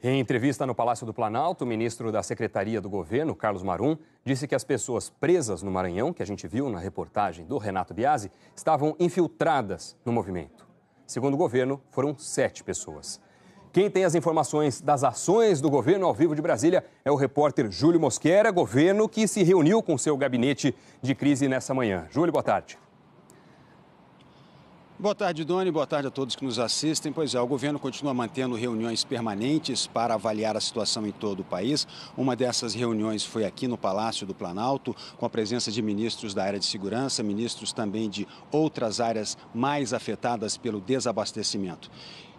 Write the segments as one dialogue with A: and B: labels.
A: Em entrevista no Palácio do Planalto, o ministro da Secretaria do Governo, Carlos Marum, disse que as pessoas presas no Maranhão, que a gente viu na reportagem do Renato Biasi, estavam infiltradas no movimento. Segundo o governo, foram 7 pessoas. Quem tem as informações das ações do governo ao vivo de Brasília é o repórter Júlio Mosquera, governo que se reuniu com seu gabinete de crise nessa manhã. Júlio, boa tarde.
B: Boa tarde, Doni. Boa tarde a todos que nos assistem. Pois é, o governo continua mantendo reuniões permanentes para avaliar a situação em todo o país. Uma dessas reuniões foi aqui no Palácio do Planalto, com a presença de ministros da área de segurança, ministros também de outras áreas mais afetadas pelo desabastecimento.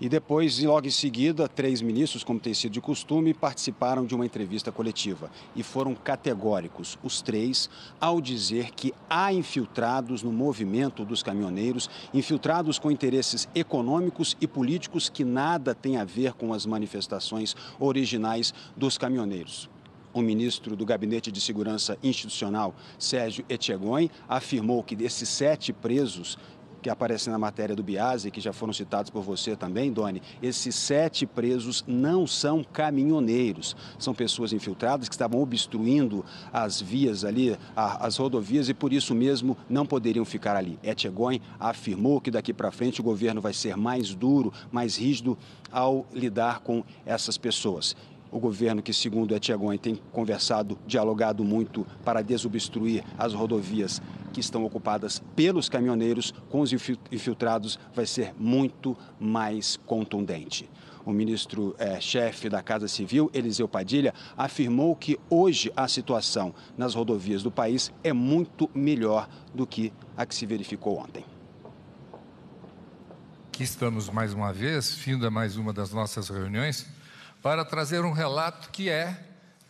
B: E depois, logo em seguida, 3 ministros, como tem sido de costume, participaram de uma entrevista coletiva e foram categóricos, os 3, ao dizer que há infiltrados no movimento dos caminhoneiros, infiltrados com interesses econômicos e políticos que nada têm a ver com as manifestações originais dos caminhoneiros. O ministro do Gabinete de Segurança Institucional, Sérgio Etchegoyen, afirmou que desses 7 presos que aparecem na matéria do Biasi, que já foram citados por você também, Doni, esses 7 presos não são caminhoneiros, são pessoas infiltradas que estavam obstruindo as vias ali, as rodovias, e por isso mesmo não poderiam ficar ali. Etchegoyen afirmou que daqui para frente o governo vai ser mais duro, mais rígido ao lidar com essas pessoas. O governo que, segundo Etchegoyen, tem conversado, dialogado muito para desobstruir as rodovias que estão ocupadas pelos caminhoneiros, com os infiltrados, vai ser muito mais contundente. O ministro-chefe da Casa Civil, Eliseu Padilha, afirmou que hoje a situação nas rodovias do país é muito melhor do que a que se verificou ontem.
C: Aqui estamos mais uma vez, finda mais uma das nossas reuniões, para trazer um relato que é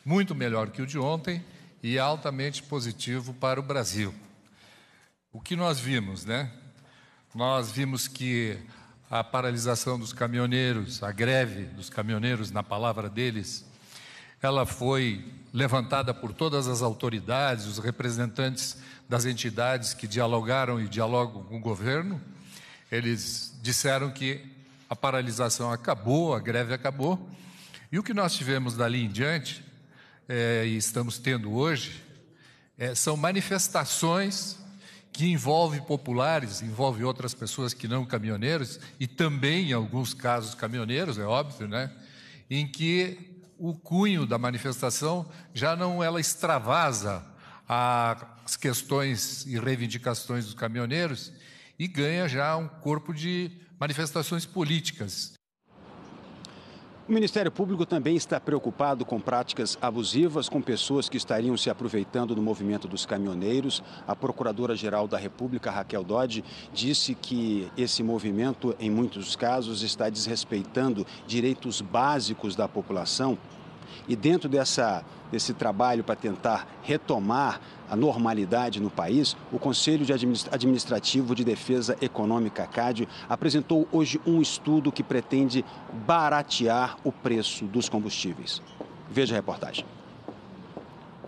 C: muito melhor que o de ontem e altamente positivo para o Brasil. O que nós vimos, né? Nós vimos que a paralisação dos caminhoneiros, a greve dos caminhoneiros, na palavra deles, ela foi levantada por todas as autoridades, os representantes das entidades que dialogaram e dialogam com o governo. Eles disseram que a paralisação acabou, a greve acabou. E o que nós tivemos dali em diante, e estamos tendo hoje, são manifestações que envolvem populares, envolvem outras pessoas que não caminhoneiros, e também, em alguns casos, caminhoneiros, é óbvio, né? Em que o cunho da manifestação já não ela extravasa as questões e reivindicações dos caminhoneiros e ganha já um corpo de manifestações políticas.
B: O Ministério Público também está preocupado com práticas abusivas, com pessoas que estariam se aproveitando do movimento dos caminhoneiros. A Procuradora-Geral da República, Raquel Dodge, disse que esse movimento, em muitos casos, está desrespeitando direitos básicos da população. E dentro desse trabalho para tentar retomar a normalidade no país, o Conselho Administrativo de Defesa Econômica, CAD, apresentou hoje um estudo que pretende baratear o preço dos combustíveis. Veja a reportagem.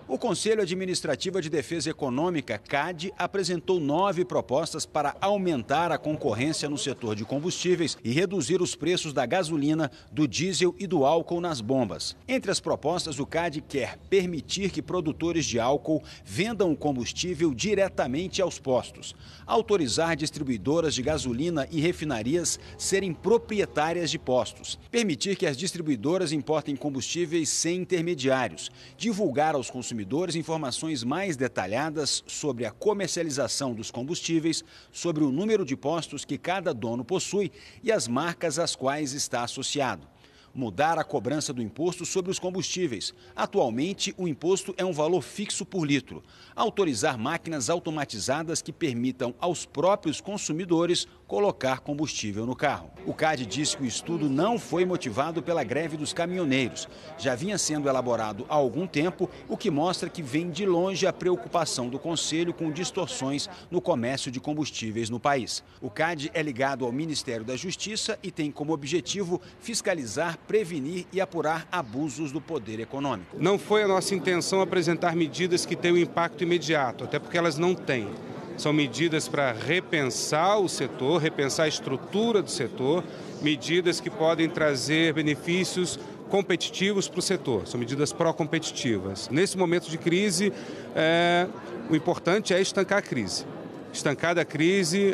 B: O Conselho Administrativo de Defesa Econômica, CAD, apresentou 9 propostas para aumentar a concorrência no setor de combustíveis e reduzir os preços da gasolina, do diesel e do álcool nas bombas. Entre as propostas, o CAD quer permitir que produtores de álcool vendam o combustível diretamente aos postos, autorizar distribuidoras de gasolina e refinarias serem proprietárias de postos, permitir que as distribuidoras importem combustíveis sem intermediários, divulgar aos consumidores informações mais detalhadas sobre a comercialização dos combustíveis, sobre o número de postos que cada dono possui e as marcas às quais está associado. Mudar a cobrança do imposto sobre os combustíveis. Atualmente, o imposto é um valor fixo por litro. Autorizar máquinas automatizadas que permitam aos próprios consumidores colocar combustível no carro. O CAD diz que o estudo não foi motivado pela greve dos caminhoneiros. Já vinha sendo elaborado há algum tempo, o que mostra que vem de longe a preocupação do Conselho com distorções no comércio de combustíveis no país. O CAD é ligado ao Ministério da Justiça e tem como objetivo fiscalizar, prevenir e apurar abusos do poder econômico.
D: Não foi a nossa intenção apresentar medidas que tenham impacto imediato, até porque elas não têm. São medidas para repensar o setor, repensar a estrutura do setor, medidas que podem trazer benefícios competitivos para o setor, são medidas pró-competitivas. Nesse momento de crise, o importante é estancar a crise. Estancada a crise,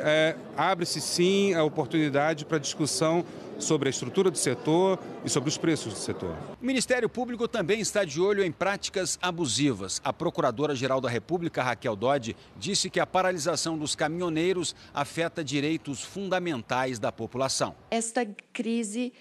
D: abre-se sim a oportunidade para discussão sobre a estrutura do setor e sobre os preços do setor.
B: O Ministério Público também está de olho em práticas abusivas. A Procuradora-Geral da República, Raquel Dodge, disse que a paralisação dos caminhoneiros afeta direitos fundamentais da população.
E: Esta crise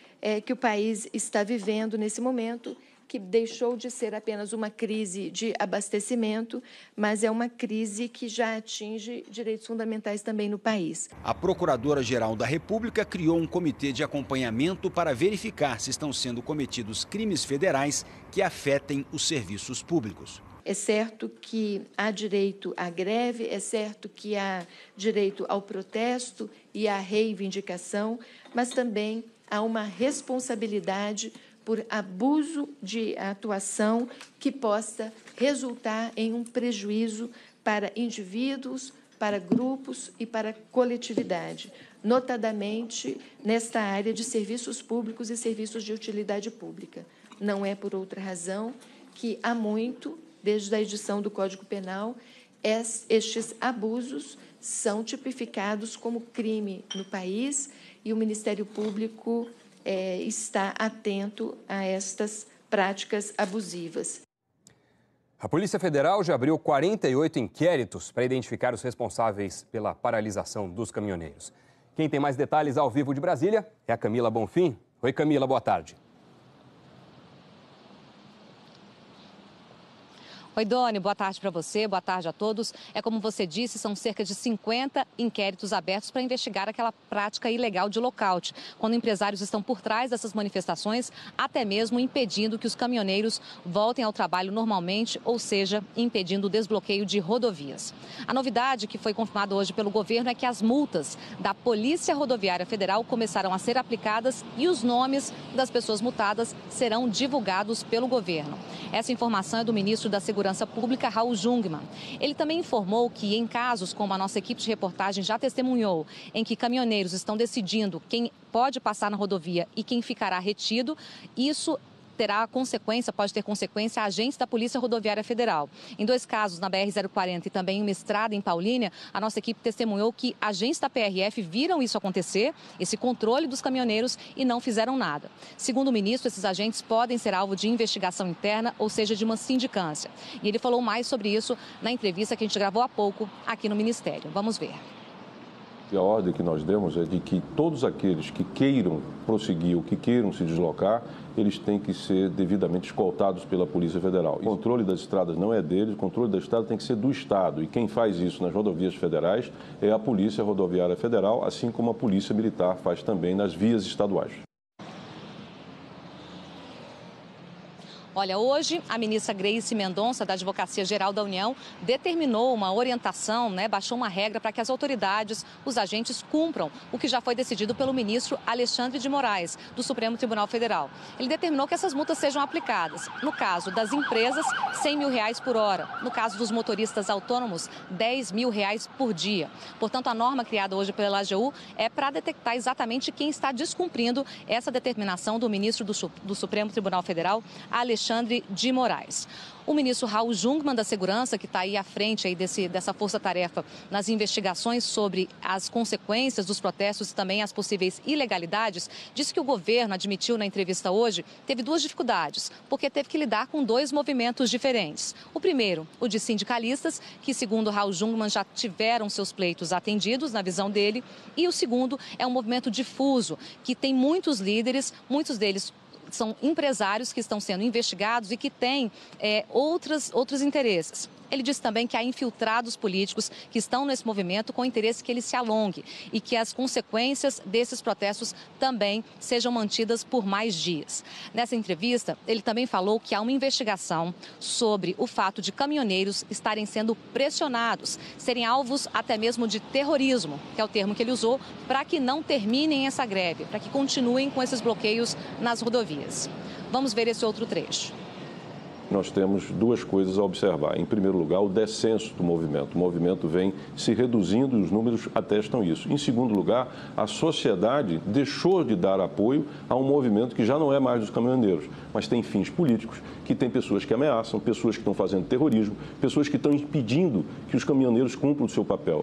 E: que o país está vivendo nesse momento, que deixou de ser apenas uma crise de abastecimento, mas é uma crise que já atinge direitos fundamentais também no país.
B: A Procuradora-Geral da República criou um comitê de acompanhamento para verificar se estão sendo cometidos crimes federais que afetem os serviços públicos.
E: É certo que há direito à greve, é certo que há direito ao protesto e à reivindicação, mas também há uma responsabilidade por abuso de atuação que possa resultar em um prejuízo para indivíduos, para grupos e para coletividade, notadamente nesta área de serviços públicos e serviços de utilidade pública. Não é por outra razão que há muito, desde a edição do Código Penal, estes abusos são tipificados como crime no país e o Ministério Público está atento a estas práticas abusivas.
A: A Polícia Federal já abriu 48 inquéritos para identificar os responsáveis pela paralisação dos caminhoneiros. Quem tem mais detalhes ao vivo de Brasília é a Camila Bonfim. Oi, Camila, boa tarde.
F: Oi, Doni, boa tarde para você, boa tarde a todos. É como você disse, são cerca de 50 inquéritos abertos para investigar aquela prática ilegal de lockout, quando empresários estão por trás dessas manifestações, até mesmo impedindo que os caminhoneiros voltem ao trabalho normalmente, ou seja, impedindo o desbloqueio de rodovias. A novidade que foi confirmada hoje pelo governo é que as multas da Polícia Rodoviária Federal começaram a ser aplicadas e os nomes das pessoas multadas serão divulgados pelo governo. Essa informação é do ministro da Segurança Pública, Raul Jungmann. Ele também informou que em casos como a nossa equipe de reportagem já testemunhou, em que caminhoneiros estão decidindo quem pode passar na rodovia e quem ficará retido, isso pode ter consequência a agentes da Polícia Rodoviária Federal. Em 2 casos, na BR-040 e também em uma estrada em Paulínia, a nossa equipe testemunhou que agentes da PRF viram isso acontecer, esse controle dos caminhoneiros, e não fizeram nada. Segundo o ministro, esses agentes podem ser alvo de investigação interna, ou seja, de uma sindicância. E ele falou mais sobre isso na entrevista que a gente gravou há pouco aqui no Ministério. Vamos ver.
G: A ordem que nós demos é de que todos aqueles que queiram prosseguir ou que queiram se deslocar, eles têm que ser devidamente escoltados pela Polícia Federal. O controle das estradas não é deles, o controle da estrada tem que ser do Estado. E quem faz isso nas rodovias federais é a Polícia Rodoviária Federal, assim como a Polícia Militar faz também nas vias estaduais.
F: Olha, hoje a ministra Gleice Mendonça, da Advocacia Geral da União, determinou uma orientação, baixou uma regra para que as autoridades, os agentes, cumpram o que já foi decidido pelo ministro Alexandre de Moraes, do Supremo Tribunal Federal. Ele determinou que essas multas sejam aplicadas. No caso das empresas, R$100 mil por hora. No caso dos motoristas autônomos, R$10 mil por dia. Portanto, a norma criada hoje pela AGU é para detectar exatamente quem está descumprindo essa determinação do ministro do Supremo Tribunal Federal, Alexandre de Moraes. O ministro Raul Jungmann, da Segurança, que está aí à frente dessa força-tarefa nas investigações sobre as consequências dos protestos e também as possíveis ilegalidades, disse que o governo admitiu na entrevista hoje, teve 2 dificuldades, porque teve que lidar com 2 movimentos diferentes. O primeiro, o de sindicalistas, que segundo Raul Jungmann já tiveram seus pleitos atendidos, na visão dele, e o segundo é um movimento difuso, que tem muitos líderes, muitos deles são empresários que estão sendo investigados e que têm outros interesses. Ele disse também que há infiltrados políticos que estão nesse movimento com interesse que ele se alongue e que as consequências desses protestos também sejam mantidas por mais dias. Nessa entrevista, ele também falou que há uma investigação sobre o fato de caminhoneiros estarem sendo pressionados, serem alvos até mesmo de terrorismo, que é o termo que ele usou, para que não terminem essa greve, para que continuem com esses bloqueios nas rodovias. Vamos ver esse outro trecho.
G: nós temos duas coisas a observar. Em primeiro lugar, o descenso do movimento. O movimento vem se reduzindo e os números atestam isso. Em segundo lugar, a sociedade deixou de dar apoio a um movimento que já não é mais dos caminhoneiros, mas tem fins políticos, que tem pessoas que ameaçam, pessoas que estão fazendo terrorismo, pessoas que estão impedindo que os caminhoneiros cumpram o seu papel.